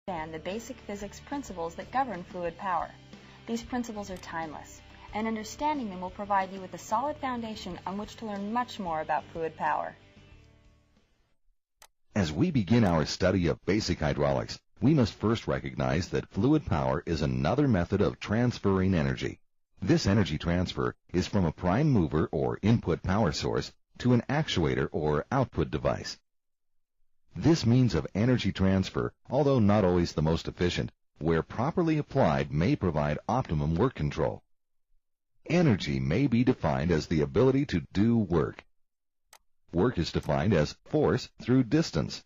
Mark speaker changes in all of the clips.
Speaker 1: understand the basic physics principles that govern fluid power. These principles are timeless, and understanding them will provide you with a solid foundation on which to learn much more about fluid power.
Speaker 2: As we begin our study of basic hydraulics, we must first recognize that fluid power is another method of transferring energy. This energy transfer is from a prime mover or input power source to an actuator or output device. This means of energy transfer, although not always the most efficient, where properly applied may provide optimum work control. Energy may be defined as the ability to do work. Work is defined as force through distance.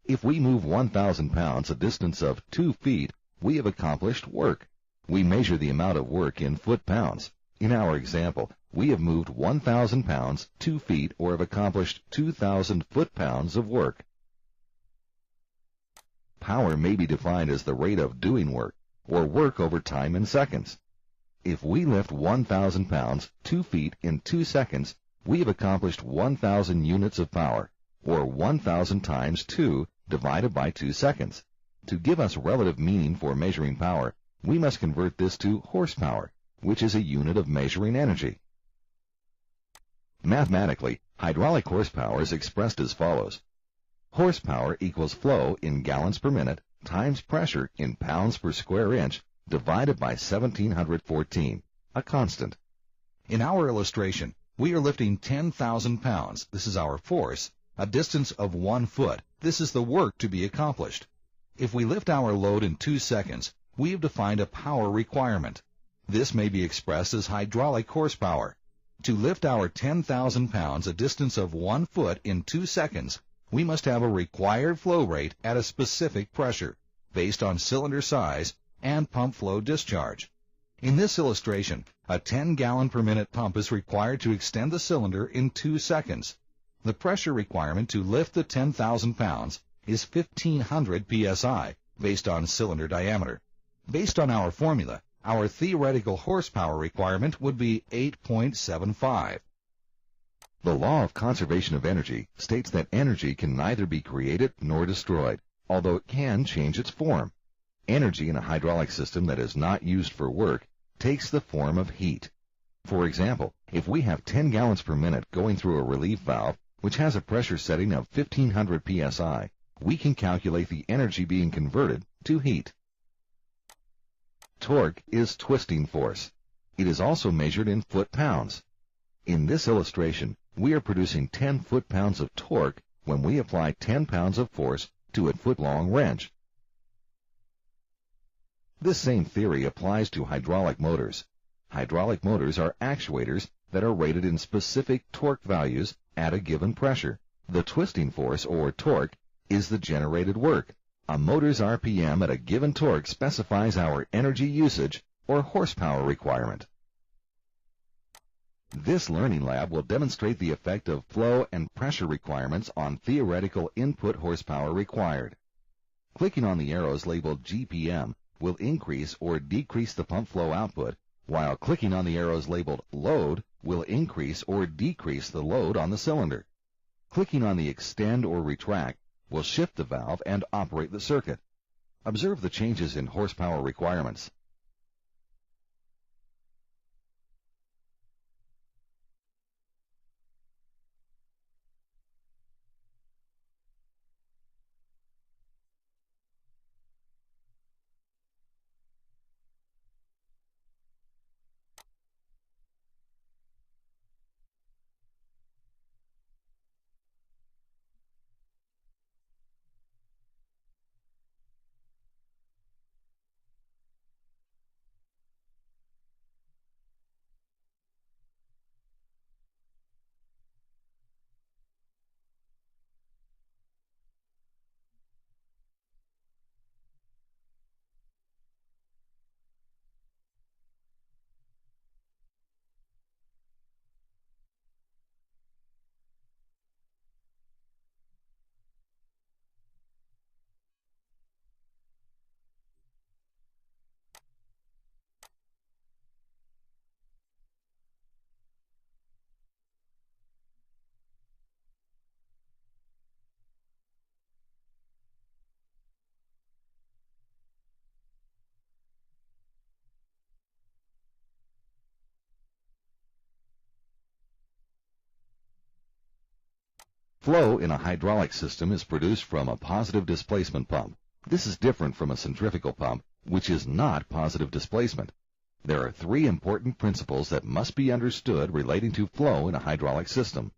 Speaker 2: If we move 1,000 pounds a distance of 2 feet, we have accomplished work. We measure the amount of work in foot-pounds. In our example, we have moved 1,000 pounds 2 feet or have accomplished 2,000 foot-pounds of work. Power may be defined as the rate of doing work, or work over time in seconds. If we lift 1,000 pounds 2 feet in 2 seconds, we have accomplished 1,000 units of power, or 1,000 times 2 divided by 2 seconds. To give us relative meaning for measuring power, we must convert this to horsepower, which is a unit of measuring energy. Mathematically, hydraulic horsepower is expressed as follows. Horsepower equals flow in gallons per minute times pressure in pounds per square inch divided by 1,714, a constant.
Speaker 3: In our illustration, we are lifting 10,000 pounds, this is our force, a distance of 1 foot, this is the work to be accomplished. If we lift our load in 2 seconds, we have defined a power requirement. This may be expressed as hydraulic horsepower. To lift our 10,000 pounds a distance of 1 foot in 2 seconds, we must have a required flow rate at a specific pressure, based on cylinder size and pump flow discharge. In this illustration, a 10-gallon per minute pump is required to extend the cylinder in 2 seconds. The pressure requirement to lift the 10,000 pounds is 1,500 psi, based on cylinder diameter. Based on our formula, our theoretical horsepower requirement would be 8.75.
Speaker 2: The law of conservation of energy states that energy can neither be created nor destroyed, although it can change its form. Energy in a hydraulic system that is not used for work takes the form of heat. For example, if we have 10 gallons per minute going through a relief valve, which has a pressure setting of 1,500 psi, we can calculate the energy being converted to heat. Torque is twisting force. It is also measured in foot-pounds. In this illustration, we are producing 10 foot-pounds of torque when we apply 10 pounds of force to a foot-long wrench. This same theory applies to hydraulic motors. Hydraulic motors are actuators that are rated in specific torque values at a given pressure. The twisting force, or torque, is the generated work. A motor's RPM at a given torque specifies our energy usage, or horsepower requirement. This learning lab will demonstrate the effect of flow and pressure requirements on theoretical input horsepower required. Clicking on the arrows labeled GPM will increase or decrease the pump flow output, while clicking on the arrows labeled load will increase or decrease the load on the cylinder. Clicking on the extend or retract will shift the valve and operate the circuit. Observe the changes in horsepower requirements. Flow in a hydraulic system is produced from a positive displacement pump. This is different from a centrifugal pump, which is not positive displacement. There are three important principles that must be understood relating to flow in a hydraulic system.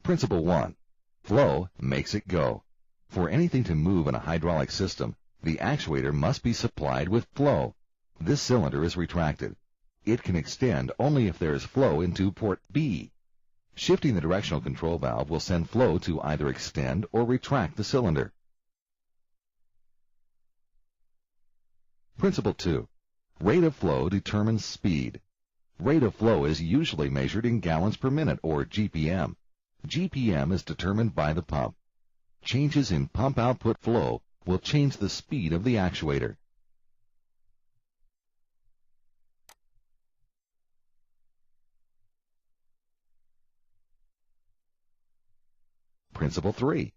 Speaker 2: Principle 1. Flow makes it go. For anything to move in a hydraulic system, the actuator must be supplied with flow. This cylinder is retracted. It can extend only if there is flow into port B. Shifting the directional control valve will send flow to either extend or retract the cylinder. Principle 2. Rate of flow determines speed. Rate of flow is usually measured in gallons per minute, or GPM. GPM is determined by the pump. Changes in pump output flow will change the speed of the actuator. Principle 3.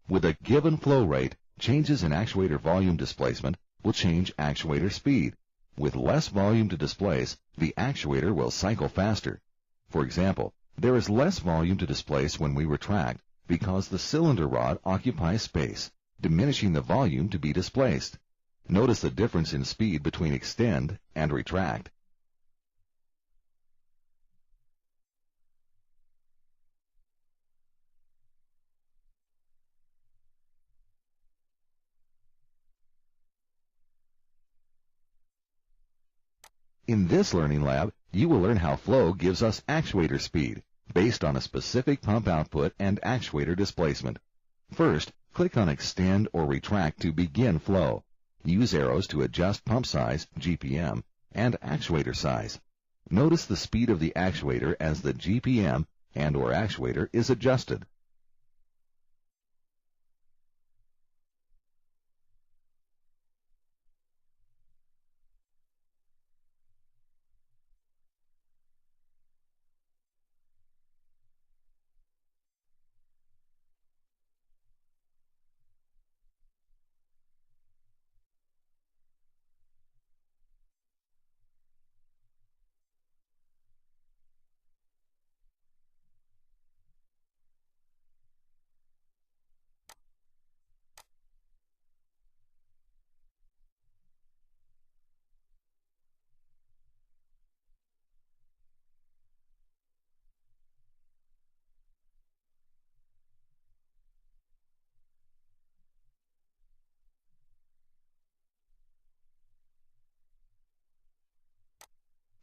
Speaker 2: With a given flow rate, changes in actuator volume displacement will change actuator speed. With less volume to displace, the actuator will cycle faster. For example, there is less volume to displace when we retract because the cylinder rod occupies space, diminishing the volume to be displaced. Notice the difference in speed between extend and retract. In this learning lab, you will learn how flow gives us actuator speed based on a specific pump output and actuator displacement. First, click on Extend or Retract to begin flow. Use arrows to adjust pump size, GPM, and actuator size. Notice the speed of the actuator as the GPM and/or actuator is adjusted.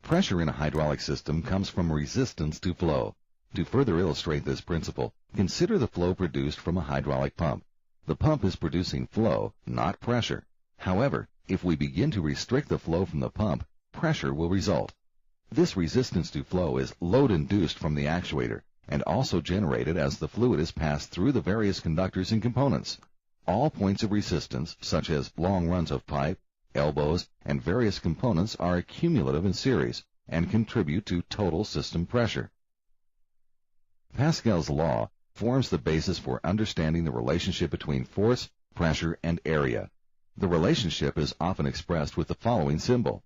Speaker 2: Pressure in a hydraulic system comes from resistance to flow. To further illustrate this principle, consider the flow produced from a hydraulic pump. The pump is producing flow, not pressure. However, if we begin to restrict the flow from the pump, pressure will result. This resistance to flow is load-induced from the actuator and also generated as the fluid is passed through the various conductors and components. All points of resistance, such as long runs of pipe, elbows, and various components, are cumulative in series and contribute to total system pressure. Pascal's law forms the basis for understanding the relationship between force, pressure, and area. The relationship is often expressed with the following symbol.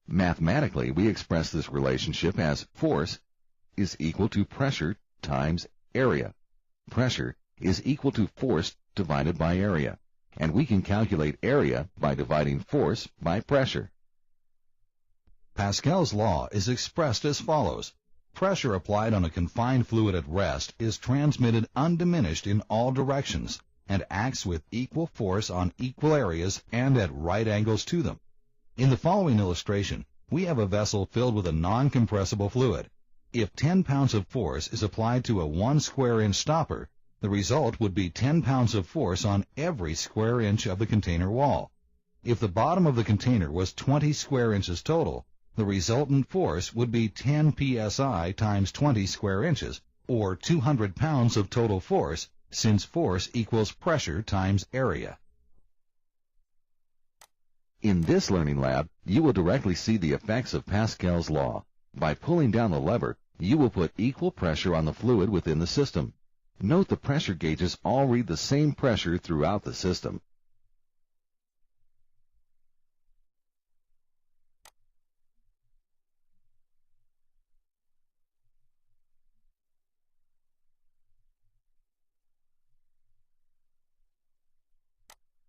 Speaker 2: Mathematically, we express this relationship as force is equal to pressure times area. Pressure is equal to force divided by area, and we can calculate area by dividing force by pressure.
Speaker 3: Pascal's law is expressed as follows. Pressure applied on a confined fluid at rest is transmitted undiminished in all directions and acts with equal force on equal areas and at right angles to them. In the following illustration, we have a vessel filled with a non-compressible fluid. If 10 pounds of force is applied to a 1 square inch stopper, the result would be 10 pounds of force on every square inch of the container wall. If the bottom of the container was 20 square inches total, the resultant force would be 10 psi times 20 square inches, or 200 pounds of total force, since force equals pressure times area.
Speaker 2: In this learning lab, you will directly see the effects of Pascal's law. By pulling down the lever, you will put equal pressure on the fluid within the system. Note the pressure gauges all read the same pressure throughout the system.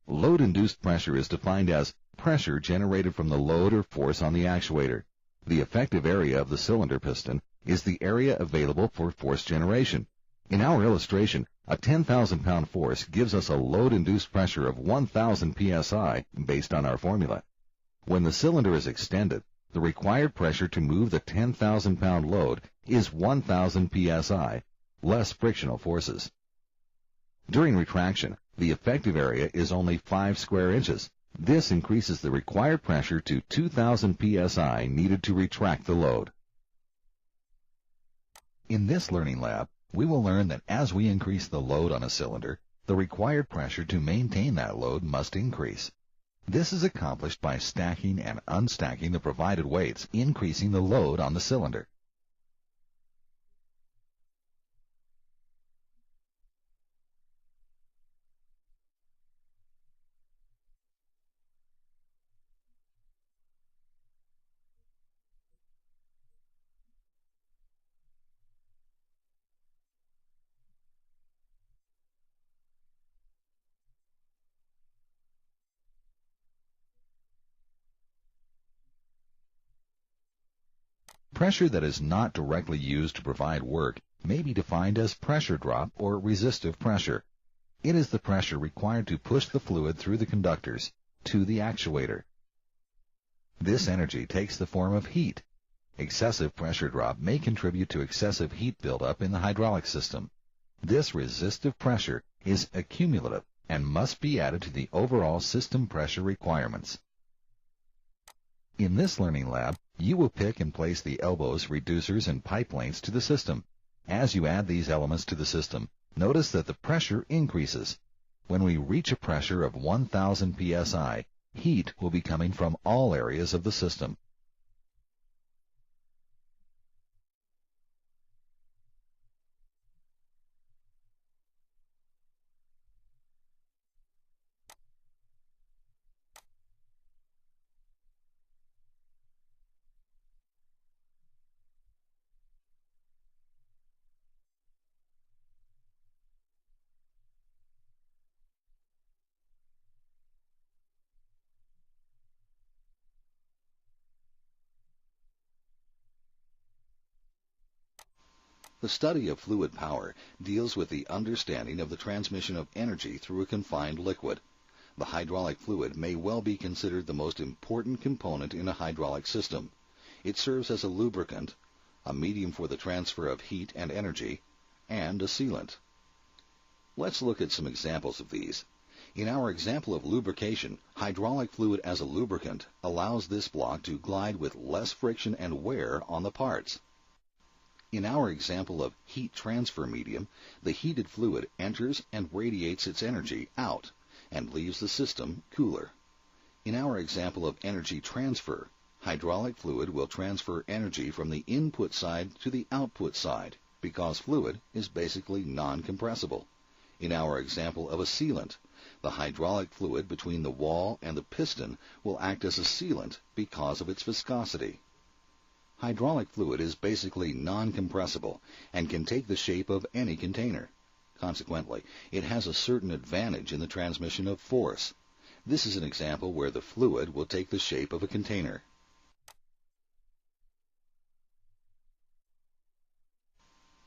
Speaker 2: Load-induced pressure is defined as pressure generated from the load or force on the actuator. The effective area of the cylinder piston is the area available for force generation. In our illustration, a 10,000-pound force gives us a load-induced pressure of 1,000 psi based on our formula. When the cylinder is extended, the required pressure to move the 10,000-pound load is 1,000 psi, less frictional forces. During retraction, the effective area is only 5 square inches. This increases the required pressure to 2,000 psi needed to retract the load. In this learning lab, we will learn that as we increase the load on a cylinder, the required pressure to maintain that load must increase. This is accomplished by stacking and unstacking the provided weights, increasing the load on the cylinder. Pressure that is not directly used to provide work may be defined as pressure drop or resistive pressure. It is the pressure required to push the fluid through the conductors to the actuator. This energy takes the form of heat. Excessive pressure drop may contribute to excessive heat buildup in the hydraulic system. This resistive pressure is accumulative and must be added to the overall system pressure requirements. In this learning lab, you will pick and place the elbows, reducers, and pipe lengths to the system. As you add these elements to the system, notice that the pressure increases. When we reach a pressure of 1,000 psi, heat will be coming from all areas of the system. The study of fluid power deals with the understanding of the transmission of energy through a confined liquid. The hydraulic fluid may well be considered the most important component in a hydraulic system. It serves as a lubricant, a medium for the transfer of heat and energy, and a sealant. Let's look at some examples of these. In our example of lubrication, hydraulic fluid as a lubricant allows this block to glide with less friction and wear on the parts. In our example of heat transfer medium, the heated fluid enters and radiates its energy out and leaves the system cooler. In our example of energy transfer, hydraulic fluid will transfer energy from the input side to the output side because fluid is basically non-compressible. In our example of a sealant, the hydraulic fluid between the wall and the piston will act as a sealant because of its viscosity. Hydraulic fluid is basically non-compressible and can take the shape of any container. Consequently, it has a certain advantage in the transmission of force. This is an example where the fluid will take the shape of a container.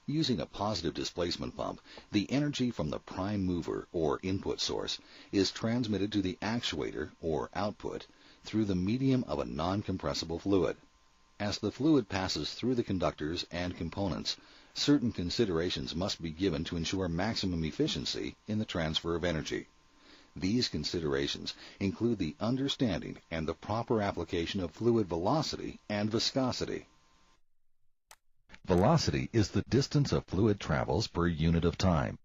Speaker 2: Using a positive displacement pump, the energy from the prime mover or input source is transmitted to the actuator or output through the medium of a non-compressible fluid. As the fluid passes through the conductors and components, certain considerations must be given to ensure maximum efficiency in the transfer of energy. These considerations include the understanding and the proper application of fluid velocity and viscosity.
Speaker 3: Velocity is the distance a fluid travels per unit of time.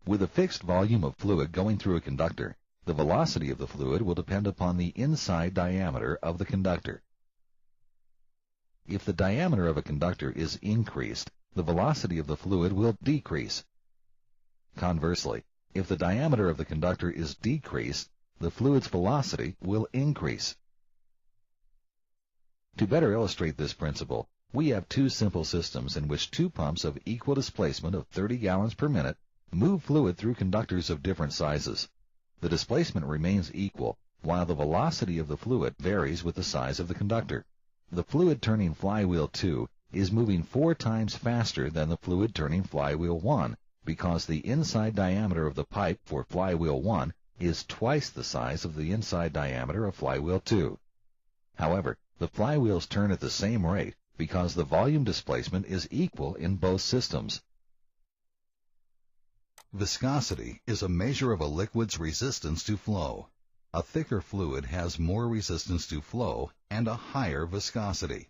Speaker 3: With a fixed volume of fluid going through a conductor, the velocity of the fluid will depend upon the inside diameter of the conductor. If the diameter of a conductor is increased, the velocity of the fluid will decrease. Conversely, if the diameter of the conductor is decreased, the fluid's velocity will increase. To better illustrate this principle, we have two simple systems in which two pumps of equal displacement of 30 gallons per minute move fluid through conductors of different sizes.
Speaker 2: The displacement remains equal, while the velocity of the fluid varies with the size of the conductor. The fluid turning flywheel 2 is moving 4 times faster than the fluid turning flywheel 1 because the inside diameter of the pipe for flywheel 1 is twice the size of the inside diameter of flywheel 2. However, the flywheels turn at the same rate because the volume displacement is equal in both systems.
Speaker 3: Viscosity is a measure of a liquid's resistance to flow. A thicker fluid has more resistance to flow and a higher viscosity.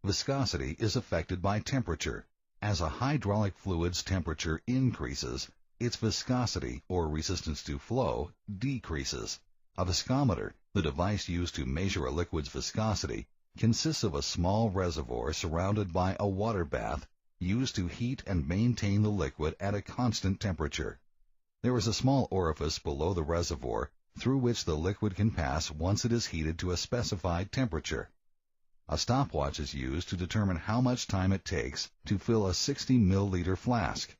Speaker 3: Viscosity is affected by temperature. As a hydraulic fluid's temperature increases, its viscosity, or resistance to flow, decreases. A viscometer, the device used to measure a liquid's viscosity, consists of a small reservoir surrounded by a water bath used to heat and maintain the liquid at a constant temperature. There is a small orifice below the reservoir through which the liquid can pass once it is heated to a specified temperature. A stopwatch is used to determine how much time it takes to fill a 60 milliliter flask.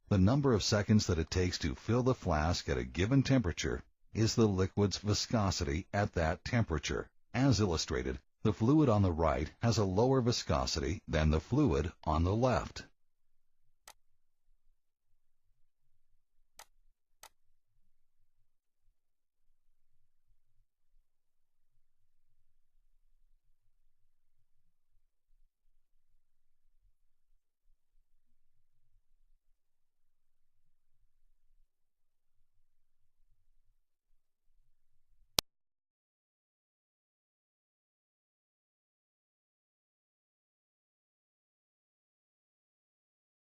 Speaker 3: The number of seconds that it takes to fill the flask at a given temperature is the liquid's viscosity at that temperature. As illustrated, the fluid on the right has a lower viscosity than the fluid on the left.